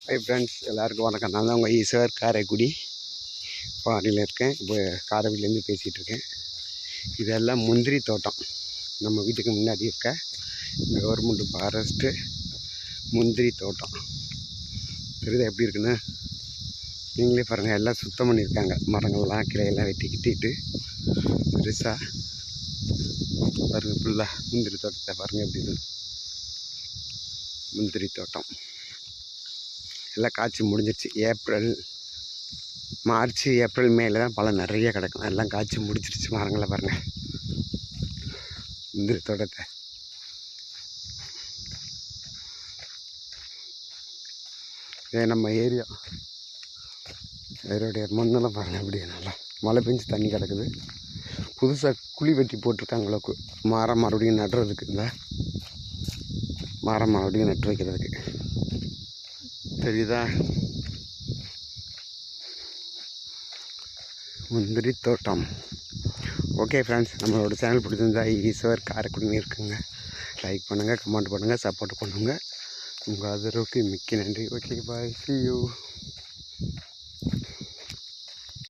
Hi friends, எல்லாருக்கும் வணக்கம். நான் தான் உங்கள் ஈஸ்வர் காரைக்குடி பாடியில் இருக்கேன். இப்போ காரைக்குடியிலேருந்து பேசிகிட்டு இருக்கேன். இதெல்லாம் முந்திரி தோட்டம். நம்ம வீட்டுக்கு முன்னாடி இருக்க இந்த கவர்மெண்ட் ஃபாரஸ்ட்டு முந்திரி தோட்டம் தெரியுதா எப்படி இருக்குன்னு நீங்களே பாருங்கள். எல்லாம் சுத்தம் பண்ணியிருக்காங்க. மரங்கள்லாம் கிளையெல்லாம் வெட்டி கிட்டிட்டு பெருசாக பாருங்கள். ஃபுல்லாக முந்திரி தோட்டத்தை பாருங்கள் எப்படி இருக்கு. முந்திரி தோட்டம் எல்லாம் காய்ச்சி முடிஞ்சிருச்சு. மார்ச் ஏப்ரல் மேல தான் பழம் நிறைய கிடக்கும். எல்லாம் காய்ச்சி முடிச்சிருச்சு. மரங்களை பாருங்கள். முந்திரி தோட்டத்தை இதே நம்ம ஏரியா அதோடைய மண்ணெல்லாம் பாருங்கள். அப்படி நல்லா மழை பெஞ்சு தண்ணி கிடக்குது. புதுசாக குழி வெட்டி போட்டிருக்காங்களுக்கு மரம் மறுபடியும் நடுறதுக்கு. இந்த மரம் மறுபடியும் நட்டு வைக்கிறதுக்கு தெரியுதா. முந்திரி தோட்டம். ஓகே ஃப்ரெண்ட்ஸ், நம்மளோட சேனல் பிடிச்சிருந்தா ஈஸ்வர் காரைக்குடின்னு இருக்குங்க. லைக் பண்ணுங்கள், கமெண்ட் பண்ணுங்கள், சப்போர்ட் பண்ணுங்கள். உங்கள் ஆதரவுக்கு மிக்க நன்றி. Okay bye, see you.